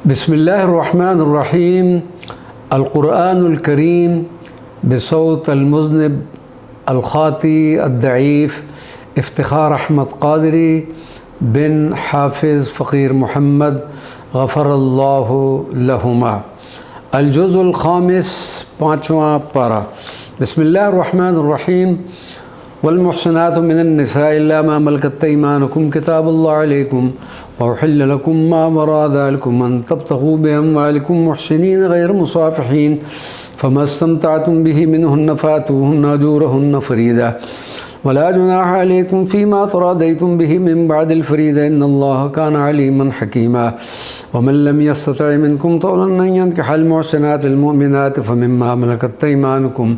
بسم الله الرحمن الرحيم. القرآن الكريم بصوت المذنب الخاطي الضعيف افتخار أحمد قادری بن حافظ فقیر محمد غفر اللہ لہما. الجزء الخامس، پانچواں پارہ. بسم اللہ الرحمن الرحیم. والمحصنات من النساء إلا ما ملكت أيمانكم كتاب الله عليكم وأحل لكم ما وراء ذلكم أن تبتغوا بأموالكم محسنين غير مصافحين فما استمتعتم به منهن فآتوهن أجورهن فريضة ولا جناح عليكم فيما تراضيتم به من بعد الفريضة إن الله كان عليما حكيما. ومن لم يستطع منكم طولا أن ينكح المحسنات المؤمنات فمما ملكت أيمانكم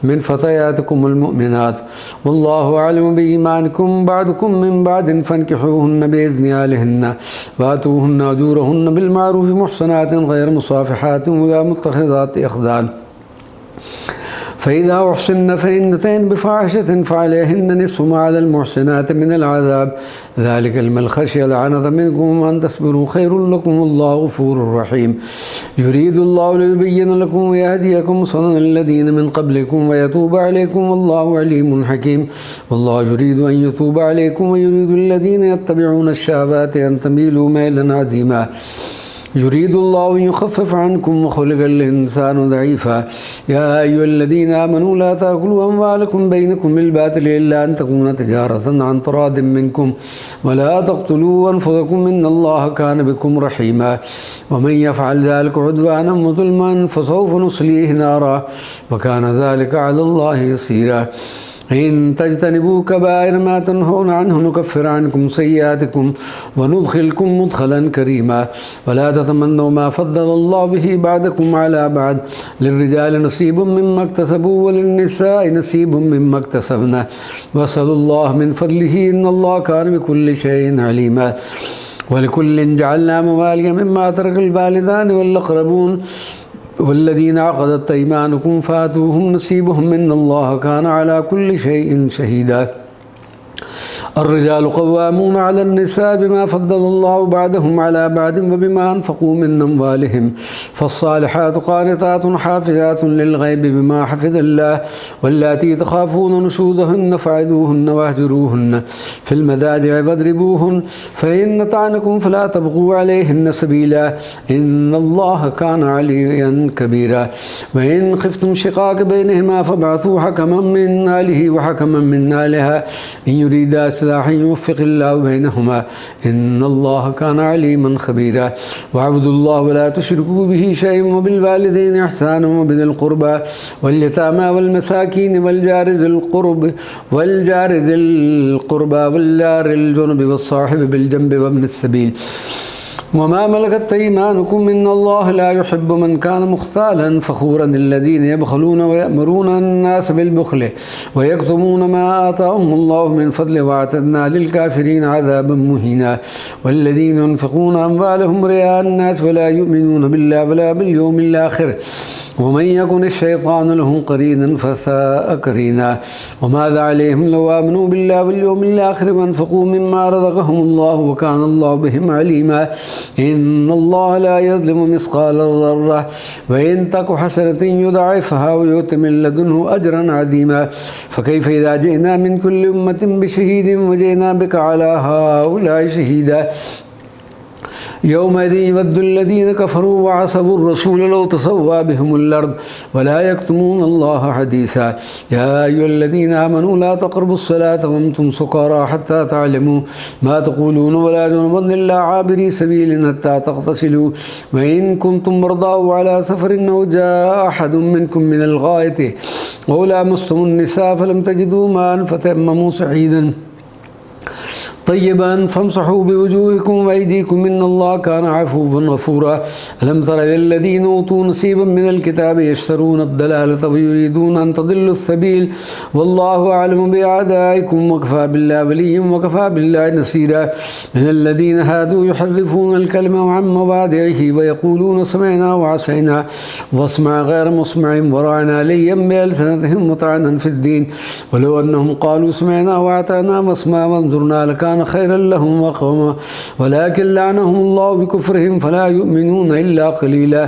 من فتياتكم المؤمنات والله أعلم بإيمانكم بعضكم من بعض فانكحوهن بإذن أهلهن وآتوهن أجورهن بالمعروف محسنات غير مصافحات ولا متخذات أخدان. فإذا أحصن فإن أتين بفاحشة فعليهن نصف ما على المحسنات من العذاب ذلك لمن خشي العنة منكم وأن تصبروا خير لكم والله غفور رحيم. يريد الله ليبين لكم ويهديكم سنن الذين من قبلكم ويتوب عليكم والله عليم حكيم. والله يريد أن يتوب عليكم ويريد الذين يتبعون الشهوات أن تميلوا ميلا عظيما. يريد الله أن يخفف عنكم وخلق الإنسان ضعيفا. يا أيها الذين آمنوا لا تأكلوا أموالكم بينكم بالباطل إلا أن تكون تجارة عن تراض منكم ولا تقتلوا أنفسكم إن الله كان بكم رحيما. ومن يفعل ذلك عدوانا وظلما فسوف نصليه نارا وكان ذلك على الله يسيرا. إن تجتنبوا كبائر ما تنهون عنه نكفر عنكم سيئاتكم وندخلكم مدخلا كريما. ولا تتمنوا ما فضل الله به بعضكم على بعض للرجال نصيب مما اكتسبوا وللنساء نصيب مما اكتسبن واسألوا الله من فضله إن الله كان بكل شيء عليما. ولكل جعلنا موالي مما ترك الوالدان والأقربون والذين عقدت أيمانكم فآتوهم نصيبهم إن الله كان على كل شيء شهيدا. الرجال قوامون على النساء بما فضل الله بعضهم على بعض وبما أنفقوا من أموالهم فالصالحات قانتات حافظات للغيب بما حفظ الله واللاتي تخافون نشوزهن فعظوهن واهجروهن في المضاجع واضربوهن فإن طعنكم فلا تبغوا عليهن سبيلا إن الله كان عليا كبيرا. وإن خفتم شقاق بينهما فابعثوا حكما من أهله وحكما من أهلها إن يريدا إصلاحا يوفق الله بينهما إن الله كان عليما خبيرا. واعبدوا الله ولا تشركوا به شيئا وبالوالدين إحسانا وبذي القربى واليتامى والمساكين والجار ذي القربى والجار الجنب والصاحب بالجنب وابن السبيل وما ملكت أيمانكم إن الله لا يحب من كان مختالا فخورا الذين يبخلون ويأمرون الناس بالبخل ويكتمون ما آتاهم الله من فضله واعتدنا للكافرين عذابا مهينا. والذين ينفقون أموالهم رئاء الناس ولا يؤمنون بالله ولا باليوم الآخر ومن يكن الشيطان له قرينا فساء قرينا. وماذا عليهم لو آمنوا بالله واليوم الآخر وانفقوا مما رزقهم الله وكان الله بهم عليما. إن الله لا يظلم مثقال ذرة وإن تك حسنة يضاعفها ويؤت من لدنه أجرا عظيما. فكيف إذا جئنا من كل أمة بشهيد وجئنا بك على هؤلاء شهيدا. يومئذ يود الذين كفروا وعصوا الرسول لو تسوى بهم الأرض ولا يكتمون الله حديثا. يا أيها الذين آمنوا لا تقربوا الصلاة وأنتم سكارى حتى تعلموا ما تقولون ولا جنبا إلا عابري سبيل حتى تغتسلوا وإن كنتم مرضى أو على سفر أو جاء أحد منكم من الغائط أو لامستم النساء فلم تجدوا ماء فتيمموا صعيدا طيبا فامسحوا بوجوهكم وأيديكم إن الله كان عفوا غفورا. ألم تر إلى الذين أوتوا نصيبا من الكتاب يشترون الضلالة ويريدون أن تضلوا السبيل والله أعلم بأعدائكم وكفى بالله وليا وكفى بالله نصيرا. من الذين هادوا يحرفون الكلمة عن مواضعه ويقولون سمعنا وعصينا واسمع غير مسمع وراعنا ليا بألسنتهم وطعنا في الدين ولو أنهم قالوا سمعنا وأطعنا واسمع وانظرنا لكان لكان خيرا لهم وأقوم، ولكن لعنهم الله بكفرهم فلا يؤمنون إلا قليلا.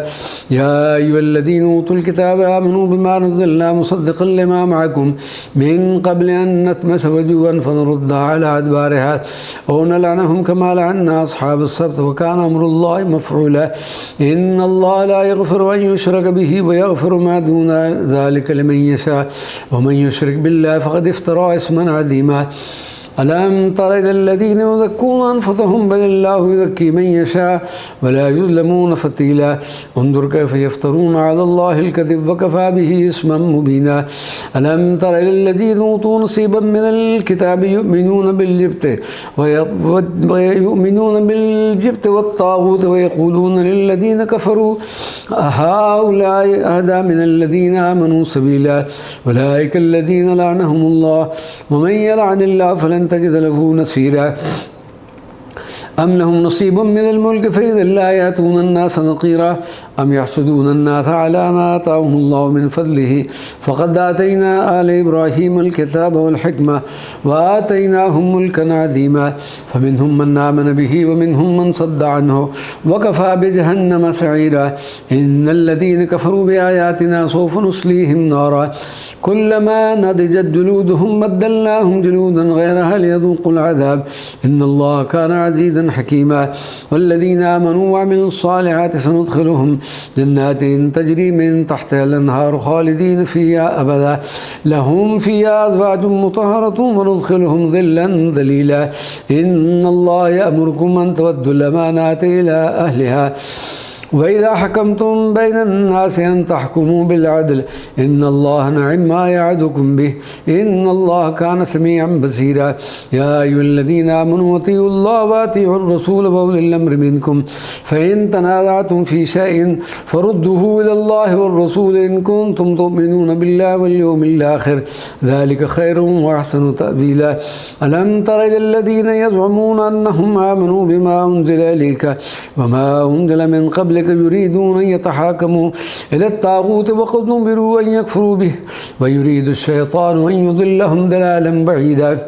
يا أيها الذين أوتوا الكتاب آمنوا بما نزلنا مصدقا لما معكم من قبل أن نطمس وجوها فنردها على أدبارها أو نلعنهم كما لعنا أصحاب السبت وكان أمر الله مفعولا. إن الله لا يغفر أن يشرك به ويغفر ما دون ذلك لمن يشاء ومن يشرك بالله فقد افترى إثما عظيما. ألم تر إلى الذين يزكون أنفسهم بل الله يزكي من يشاء ولا يظلمون فتيلا. انظر كيف يفترون على الله الكذب وكفى به إثما مبينا. ألم تر إلى الذين أوتوا نصيبا من الكتاب يؤمنون بالجبت والطاغوت ويقولون للذين كفروا هؤلاء أهدى من الذين آمنوا سبيلا. أولئك الذين لعنهم الله ومن يلعن الله فلن تجد له نصيرا. أم لهم نصيب من الملك فإذا لا يأتون الناس نقيرا. أم يحسدون الناس على ما آتاهم الله من فضله فقد آتينا آل إبراهيم الكتاب والحكمة وآتيناهم ملكا عظيما. فمنهم من آمن به ومنهم من صد عنه وكفى بجهنم سعيرا. إن الذين كفروا بآياتنا سوف نصليهم نارا كلما نضجت جلودهم بدلناهم جلودا غيرها ليذوقوا العذاب إن الله كان عزيزا حكيما. والذين آمنوا وعملوا الصالحات سندخلهم جنات تجري من تحتها الأنهار خالدين فيها أبدا لهم فيها أزواج مطهرة وندخلهم ظلا ظليلا. إن الله يأمركم أن تودوا الأمانات إلى أهلها وإذا حكمتم بين الناس أن تحكموا بالعدل إن الله نعم ما يعدكم به إن الله كان سميعا بصيرا. يا أيها الذين آمنوا أطيعوا الله وأطيعوا الرسول وأولي الأمر منكم فإن تنازعتم في شيء فردوه إلى الله والرسول إن كنتم تؤمنون بالله واليوم الآخر ذلك خير وأحسن تأويلا. ألم تر إلى الذين يزعمون أنهم آمنوا بما أنزل إليك وما أنزل من قبلك يريدون أن يتحاكموا إلى الطاغوت وقد أمروا أن يكفروا به ويريد الشيطان أن يضلهم ضلالا بعيدا.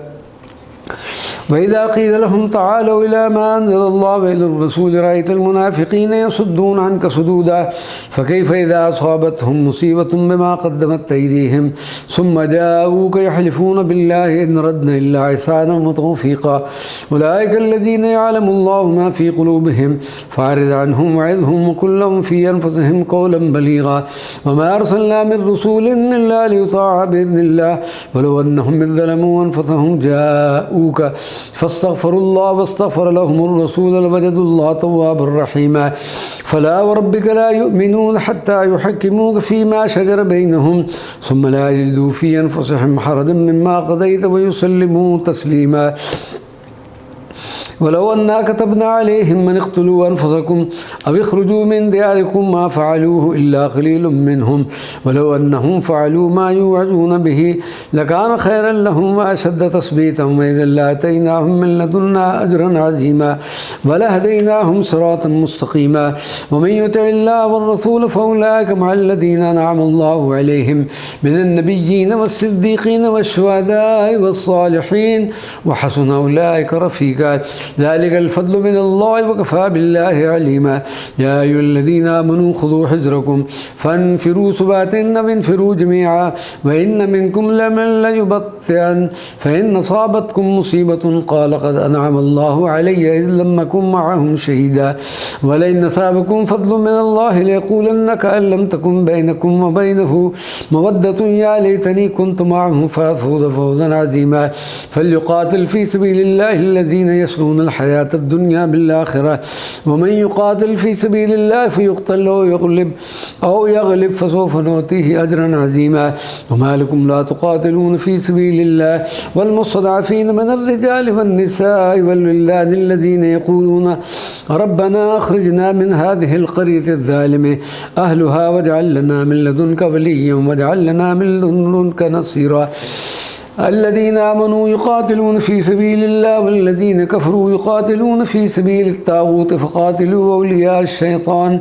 وإذا قيل لهم تعالوا إلى ما أنزل الله وإلى الرسول رأيت المنافقين يصدون عنك صدودا. فكيف إذا أصابتهم مصيبة بما قدمت أيديهم ثم جاءوك يحلفون بالله إن ردنا إلا إحسانا وتوفيقا. أولئك الذين يعلم الله ما في قلوبهم فأعرض عنهم وعظهم وقل لهم في أنفسهم قولا بليغا. وما أرسلنا من رسول إلا ليطاع بإذن الله ولو أنهم إذ ظلموا أنفسهم جاءوك فاستغفروا الله واستغفر لهم الرسول لوجدوا الله توابا رحيما. فلا وربك لا يؤمنون حتى يحكموك فيما شجر بينهم ثم لا يجدوا في أنفسهم حرجا مما قضيت ويسلموا تسليما. ولو أنا كتبنا عليهم أن اقتلوا أنفسكم أو اخرجوا من دياركم ما فعلوه إلا قليل منهم ولو أنهم فعلوا ما يوعظون به لكان خيرا لهم وأشد تثبيتا وإذا لآتيناهم من لدنا أجرا عظيما ولهديناهم صراطا مستقيما. ومن يطع الله والرسول فأولئك مع الذين أنعم الله عليهم من النبيين والصديقين والشهداء والصالحين وحسن أولئك رفيقا. ذلك الفضل من الله وكفى بالله عليما. يا أيها الذين آمنوا خذوا حذركم فانفروا ثبات أو انفروا جميعا وإن منكم لمن ليبطئن فإن أصابتكم مصيبة قال قد أنعم الله علي إذ لم أكن معهم شهيدا ولئن أصابكم فضل من الله ليقولن كأن لم تكن بينكم وبينه مودة يا ليتني كنت معهم فأفوز فوزا عظيما. فليقاتل في سبيل الله الذين يشرون الحياة الدنيا بالآخرة ومن يقاتل في سبيل الله فيقتل أو يغلب فسوف نؤتيه أجرا عظيما. وما لكم لا تقاتلون في سبيل الله والمستضعفين من الرجال والنساء والولدان الذين يقولون ربنا أخرجنا من هذه القرية الظالم أهلها واجعل لنا من لدنك وليا واجعل لنا من لدنك نصيرا. الذين آمنوا يقاتلون في سبيل الله والذين كفروا يقاتلون في سبيل الطاغوت فقاتلوا أولياء الشيطان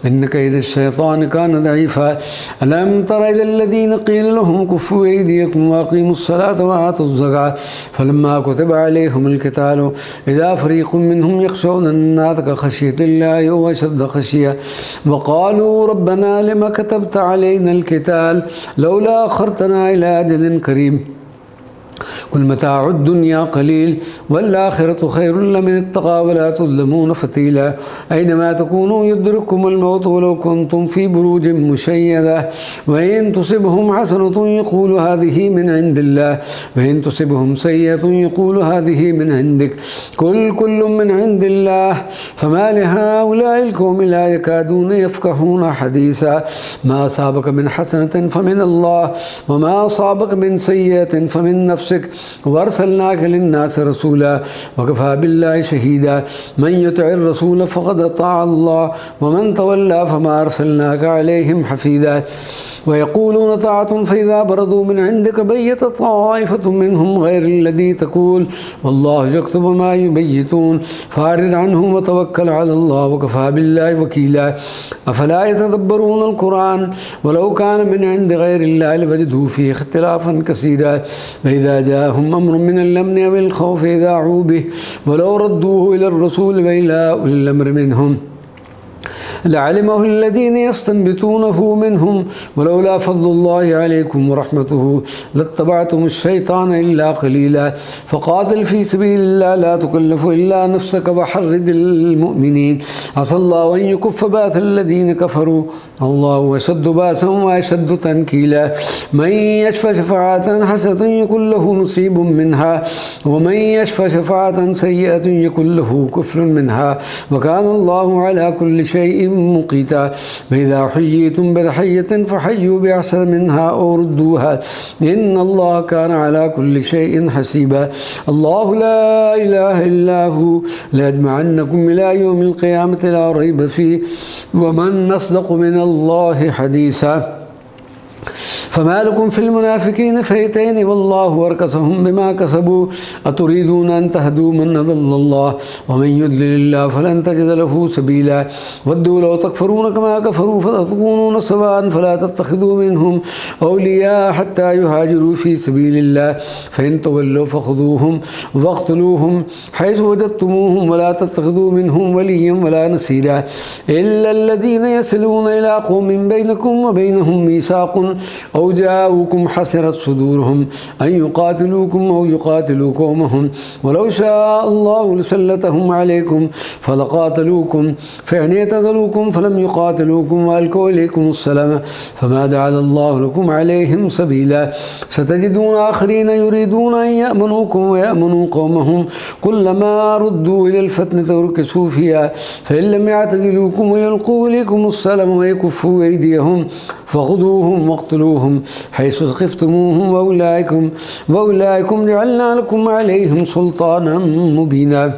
إن كيد الشيطان كان ضعيفا ألم تر إلى الذين قيل لهم كفوا أيديكم وأقيموا الصلاة وآتوا الزكاة فلما كتب عليهم القتال إذا فريق منهم يخشون الناس كخشية الله أو أشد خشية وقالوا ربنا لم كتبت علينا القتال لولا أخرتنا إلى أجل كريم قل متاع الدنيا قليل والآخرة خير لمن اتقى ولا تظلمون فتيلا أينما تكونوا يدرككم الموت ولو كنتم في بروج مشيدة وإن تصبهم حسنة يقول هذه من عند الله وإن تصبهم سيئة يقول هذه من عندك كل من عند الله فما لهؤلاء القوم لا يكادون يفقهون حديثا ما أصابك من حسنة فمن الله وما أصابك من سيئة فمن نفسك وأرسلناك للناس رسولا وكفى بالله شهيدا من يطع الرسول فقد أطاع الله ومن تولى فما أرسلناك عليهم حفيظا ويقولون طاعة فإذا برزوا من عندك بيت طائفة منهم غير الذي تقول والله يكتب ما يبيتون فأعرض عنهم وتوكل على الله وكفى بالله وكيلا أفلا يتدبرون القرآن ولو كان من عند غير الله لوجدوا فيه اختلافا كثيرا فإذا جاءهم أمر من الأمن أو الخوف إذاعوا به ولو ردوه إلى الرسول وإلى أولي الأمر منهم لعلمه الذين يستنبطونه منهم ولولا فضل الله عليكم ورحمته لاتبعتم الشيطان إلا قليلا فقاتل في سبيل الله لا تكلف إلا نفسك وحرد المؤمنين عسى الله أن يكف بأس الذين كفروا الله أشد بأسا وأشد تنكيلا من يشفى شفاعة حسنة يكن له نصيب منها ومن يشفى شفاعة سيئة يكن له كفر منها وكان الله على كل شيء مقيتا فإذا حييتم بتحية فحيوا بأحسن منها أو ردوها إن الله كان على كل شيء حسيبا الله لا إله إلا هو ليجمعنكم إلى يوم القيامة لا ريب فيه ومن أصدق من الله حديثا فما لكم في المنافقين فئتين والله أركسهم بما كسبوا أتريدون أن تهدوا من أضل الله ومن يضلل الله فلن تجد له سبيلا ودوا لو تكفرون كما كفروا فتكونون سواء فلا تتخذوا منهم أولياء حتى يهاجروا في سبيل الله فإن تولوا فخذوهم واقتلوهم حيث وجدتموهم ولا تتخذوا منهم وليا ولا نصيرا إلا الذين يصلون إلى قوم بينكم وبينهم ميثاق أو جاءوكم حسرت صدورهم أن يقاتلوكم أو يقاتلوا قومهم ولو شاء الله لسلطهم عليكم فلقاتلوكم فإن اعتزلوكم فلم يقاتلوكم وألقوا إليكم السلام فما جعل الله لكم عليهم سبيلا ستجدون آخرين يريدون أن يأمنوكم ويأمنوا قومهم كلما ردوا إلى الفتنة أركسوا فيها فإن لم يعتزلوكم ويلقوا إليكم السلام ويكفوا أيديهم فخذوهم واقتلوهم حيث ثقفتموهم وأولئكم جعلنا لكم عليهم سلطانا مبينا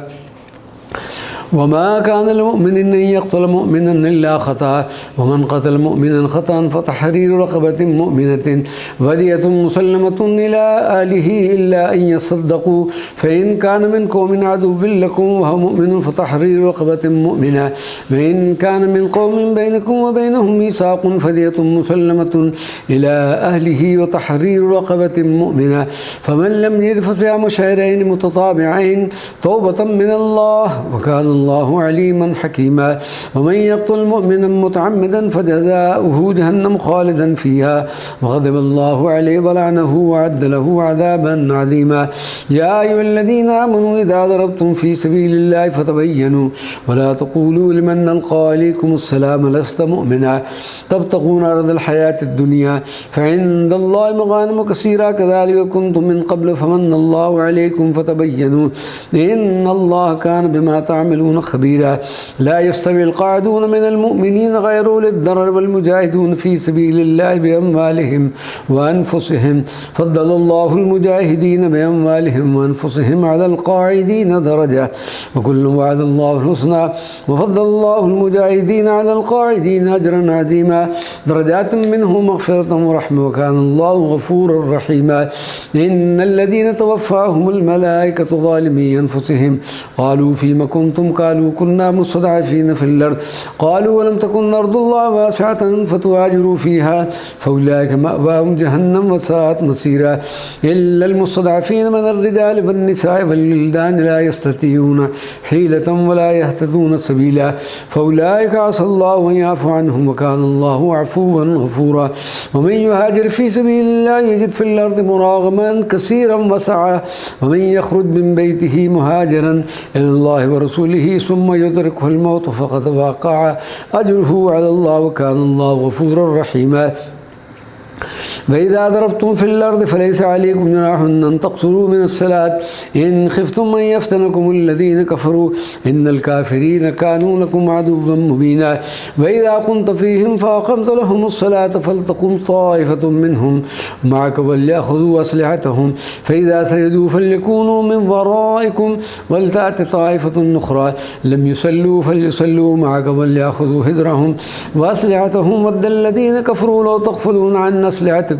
وما كان لمؤمن أن يقتل مؤمنا إلا خطأ ومن قتل مؤمنا خطأ فتحرير رقبة مؤمنة ودية مسلمة إلى أهله إلا أن يصدقوا فإن كان من قوم عدو لكم وهو مؤمن فتحرير رقبة مؤمنة وإن كان من قوم بينكم وبينهم ميثاق فدية مسلمة إلى أهله وتحرير رقبة مؤمنة فمن لم يجد فصيام شهرين متتابعين توبة من الله وكان الله عليما حكيما ومن يقتل مؤمنا متعمدا فجزاؤه جهنم خالدا فيها وغضب الله عليه ولعنه وأعد له عذابا عظيما يا أيها الذين آمنوا إذا ضربتم في سبيل الله فتبينوا ولا تقولوا لمن ألقى عليكم السلام لست مؤمنا تبتغون عرض الحياة الدنيا فعند الله مغانم كثيرة كذلك كنتم من قبل فمن الله عليكم فتبينوا إن الله كان بما تعملون يكون خبيرا. لا يستوي القاعدون من المؤمنين غير أولي الضرر والمجاهدون في سبيل الله بأموالهم وأنفسهم فضل الله المجاهدين بأموالهم وأنفسهم على القاعدين درجة وكل وعد الله الحسنى وفضل الله المجاهدين على القاعدين أجرا عظيما درجات منه مغفرة ورحمة وكان الله غفورا رحيما. إن الذين توفاهم الملائكة ظالمي أنفسهم قالوا فيما كنتم قالوا كنا مستضعفين في الأرض قالوا ولم تكن أرض الله واسعة فتهاجروا فيها فأولئك مأواهم جهنم وساءت مصيرا إلا المستضعفين من الرجال والنساء والولدان لا يستطيعون حيلة ولا يهتدون سبيلا فأولئك عسى الله أن يعفو عنهم وكان الله عفوا غفورا. ومن يهاجر في سبيل الله يجد في الأرض مراغما كثيرا وسعة ومن يخرج من بيته مهاجرا إلى الله ورسوله ثم يدركه الموت فقد وقع أجره على الله وكان الله غفورا رحيما. فإذا ضربتم في الأرض فليس عليكم جناح أن تقصروا من الصلاة إن خفتم أن يفتنكم الذين كفروا إن الكافرين كانوا لكم عدوا مبينا. وإذا كنت فيهم فأقمت لهم الصلاة فلتقم طائفة منهم معك وليأخذوا أسلحتهم فإذا سجدوا فليكونوا من ورائكم ولتأت طائفة أخرى لم يصلوا فليصلوا معك وليأخذوا هدرهم وأسلحتهم ود الذين كفروا لو تغفلون عن أسلحتكم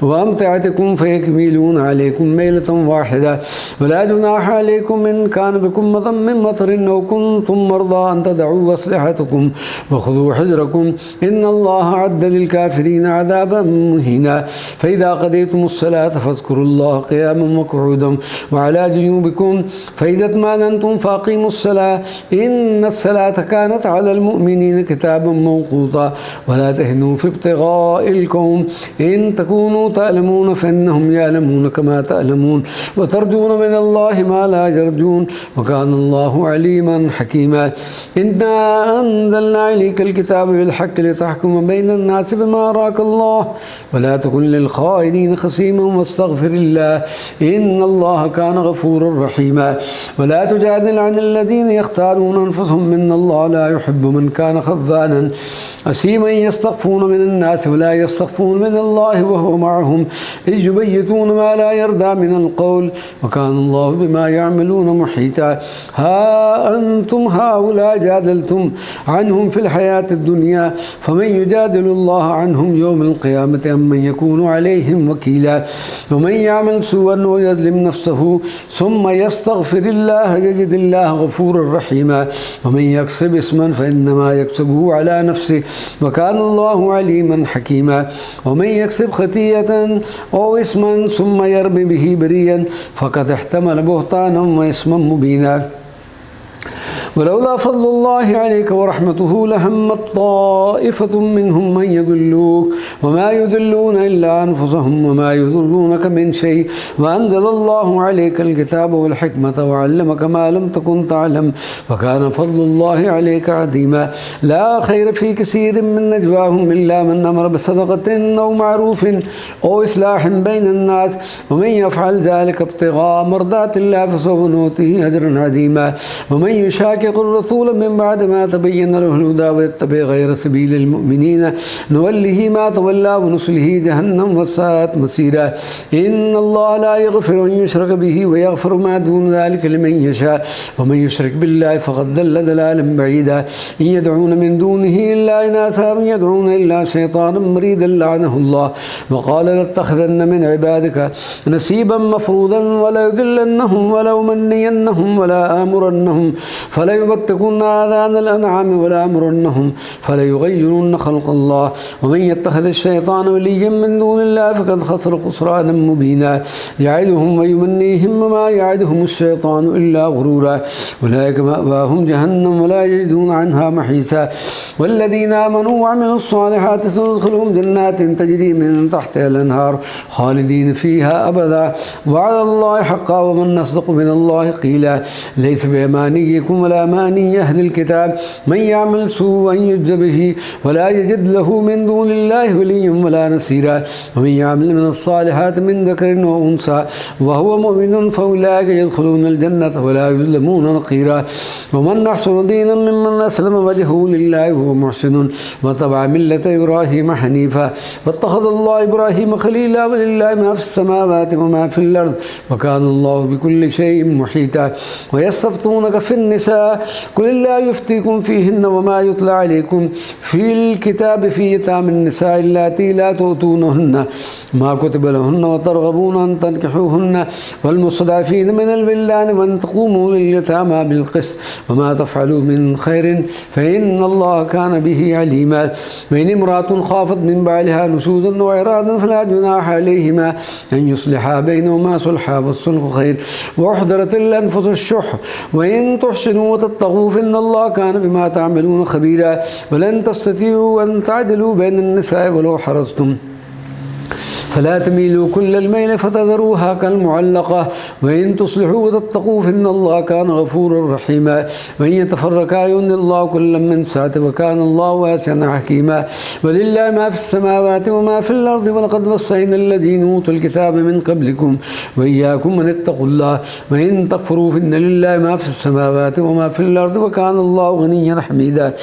وأمتعتكم فيكملون عليكم ميلة واحدة ولا جناح عليكم إن كان بكم مطر من مطر أو كنتم مرضى أن تدعوا أسلحتكم وخذوا حذركم إن الله أعد للكافرين عذابا مهينا. فإذا قضيتم الصلاة فاذكروا الله قياما وقعودا وعلى جنوبكم فإذا اطمأننتم فأقيموا الصلاة إن الصلاة كانت على المؤمنين كتابا موقوتا ولا تهنوا في ابتغاء القوم إن تكونوا تعلمون فإنهم يعلمون كما تعلمون وترجون من الله ما لا يرجون وكان الله عليما حكيما. إنا أنزلنا إليك الكتاب بالحق لتحكم بين الناس بما أراك الله ولا تكن للخائنين خصيما واستغفر الله إن الله كان غفورا رحيما. ولا تجادل عن الذين يختارون أنفسهم إن الله لا يحب من كان خذانا أثيما يستخفون من الناس ولا يستخفون من الله وهو معهم إذ يبيتون ما لا يرضى من القول وكان الله بما يعملون محيطا. ها أنتم هؤلاء جادلتم عنهم في الحياة الدنيا فمن يجادل الله عنهم يوم القيامة أم من يكون عليهم وكيلا. ومن يعمل سوءا ويظلم نفسه ثم يستغفر الله يجد الله غفورا رحيما. ومن يكسب اسما فإنما يكسبه على نفسه وكان الله عليما حكيما. ومن يكسب خطيئة أو اسما ثم يرمي به بريا فقد احتمل بهتانا واسما مبينا. ولولا فضل الله عليك ورحمته لهمت طائفة منهم من يضلوك وما يضلون إلا أنفسهم وما يضرونك من شيء وأنزل الله عليك الكتاب والحكمة وعلمك ما لم تكن تعلم وكان فضل الله عليك عظيما. لا خير في كثير من نجواهم إلا من أمر بصدقة أو معروف أو إصلاح بين الناس ومن يفعل ذلك ابتغاء مرضات الله فسوف نؤتيه أجرا عظيما. ومن يشاكك الرسول من بعد ما تبين له الهدى ويتبع غير سبيل المؤمنين نوله ما تولى ونصله جهنم وساءت مصيرا. إن الله لا يغفر أن يشرك به ويغفر ما دون ذلك لمن يشاء ومن يشرك بالله فقد ضل ضلالا بعيدا. إن يدعون من دونه إلا إناثا إن يدعون إلا شيطانا مريدا لعنه الله وقال لاتخذن من عبادك نصيبا مفروضا ولا يضلنهم ولا يمنينهم ولا آمرنهم فلا يبتكن آذان الأنعام ولا أمرنهم فلا يغيرن خلق الله ومن يتخذ الشيطان وليا من دون الله فقد خسر خسرانا مبينا. يعدهم ويمنيهم وما يعدهم الشيطان إلا غرورا. أولئك مأواهم جهنم ولا يجدون عنها محيصا. والذين آمنوا وعملوا الصالحات سندخلهم جنات تجري من تحتها الأنهار خالدين فيها أبدا وعلى الله حقا ومن أصدق من الله قيلا. ليس بأمانيكم ولا إلا أماني أهل الكتاب من يعمل سوءا يجز به ولا يجد له من دون الله وليا ولا نصيرا ومن يعمل من الصالحات من ذكر وأنثى وهو مؤمن فأولئك يدخلون الجنة ولا يظلمون نقيرا ومن أحسن دينا ممن أسلم وجهه لله وهو محسن واتبع ملة إبراهيم حنيفا واتخذ الله إبراهيم خليلا ولله ما في السماوات وما في الأرض وكان الله بكل شيء محيطا ويستفتونك في النساء قل الله يفتيكم فيهن وما يتلى عليكم في الكتاب في يتامى النساء اللاتي لا تؤتونهن ما كتب لهن وترغبون أن تنكحوهن والمستضعفين من الولدان وأن تقوموا لليتامى بالقسط وما تفعلوا من خير فإن الله كان به عليما وإن امرأة خافت من بعلها نشوزا وإعراضا فلا جناح عليهما أن يصلحا بينهما صلحا والصلح خير وأحضرت الأنفس الشح وإن تحسنوا وتتقوا فإن الله كان بما تعملون خبيرا ولن تستطيعوا أن تعدلوا بين النساء ولو حرصتم فلا تميلوا كل الميل فتذروها كالمعلقة وإن تصلحوا وتتقوا فإن الله كان غفورا رحيما وإن يتفرقا يغني الله كلا من سعته وكان الله واسعا حكيما ولله ما في السماوات وما في الأرض ولقد وصينا الذين أوتوا الكتاب من قبلكم وإياكم أن اتقوا الله وإن تكفروا فإن لله ما في السماوات وما في الأرض وكان الله غنيا حميدا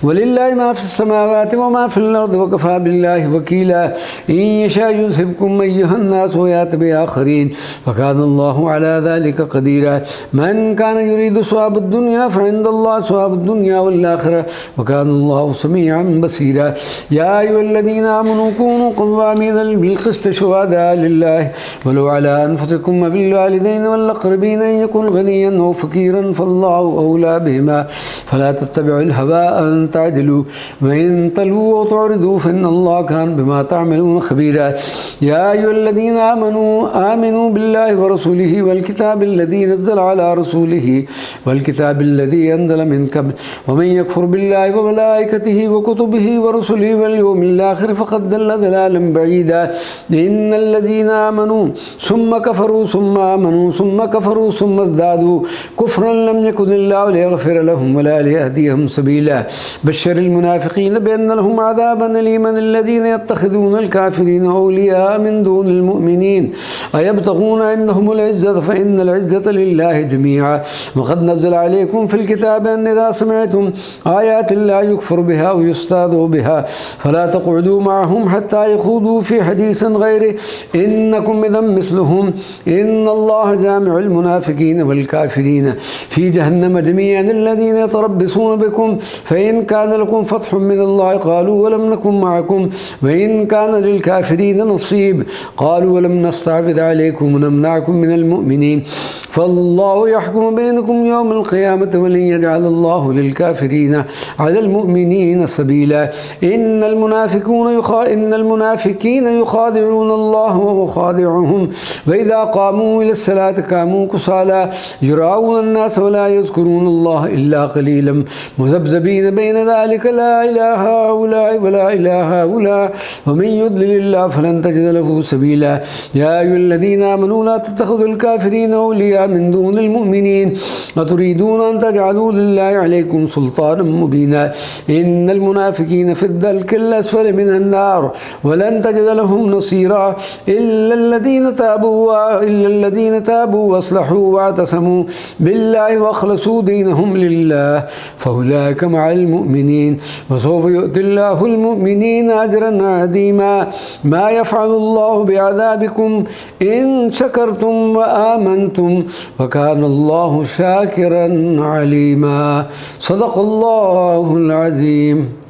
ولله ما في السماوات وما في الأرض وكفى بالله وكيلا إن يشاء يذهبكم أيها الناس ويأتي بآخرين وكان الله على ذلك قديرا من كان يريد ثواب الدنيا فعند الله ثواب الدنيا والآخرة وكان الله سميعا بصيرا يا أيها الذين آمنوا كونوا قوامين بالقسط شهداء لله ولو على أنفسكم وبالوالدين والأقربين إن يكن غنيا أو فقيرا فالله أولى بهما فلا تتبعوا الهوى أن تعدلوا وإن تلووا وتعرضوا فإن الله كان بما تعملون خبيرا يا أيها الذين آمنوا بالله ورسوله والكتاب الذي نزل على رسوله والكتاب الذي أنزل من قبل ومن يكفر بالله وملائكته وكتبه ورسله واليوم الآخر فقد ضل ضلالا بعيدا إن الذين آمنوا ثم كفروا ثم آمنوا ثم كفروا ثم ازدادوا كفرا لم يكن الله ليغفر لهم ولا ليهديهم سبيلا بشر المنافقين بأن لهم عذابا أليما الذين يتخذون الكافرين أولياء من دون المؤمنين أيبتغون عندهم العزة فإن العزة لله جميعا وقد نزل عليكم في الكتاب أن إذا سمعتم آيات الله يكفر بها ويستهزأ بها فلا تقعدوا معهم حتى يخوضوا في حديث غيره إنكم إذا مثلهم إن الله جامع المنافقين والكافرين في جهنم جميعا الذين يتربصون بكم فإن كان لكم فتح من الله قالوا ولم نكن معكم وإن كان للكافرين نصيب قالوا ولم نستعبد عليكم ونمنعكم من المؤمنين فالله يحكم بينكم يوم القيامة ولن يجعل الله للكافرين على المؤمنين سبيلا إن المنافقين يخادعون الله وهو خادعهم وإذا قاموا إلى الصلاة قاموا كسالى يراءون الناس ولا يذكرون الله إلا قليلا مذبذبين بين ذلك لا إله هؤلاء ولا إله هؤلاء ومن يضلل الله فلن تجد له سبيلا يا أيها الذين آمنوا لا تتخذوا الكافرين أولياء من دون المؤمنين أتريدون أن تجعلوا لله عليكم سلطانا مبينا إن المنافقين في الدرك الأسفل من النار ولن تجد لهم نصيرا إلا الذين تابوا وأصلحوا واعتصموا بالله وأخلصوا دينهم لله فأولئك مع المؤمنين وسوف يؤتي الله المؤمنين أجرا عظيما ما يفعل الله بعذابكم إن شكرتم وآمنتم وكان الله شاكرا عليما صدق الله العظيم.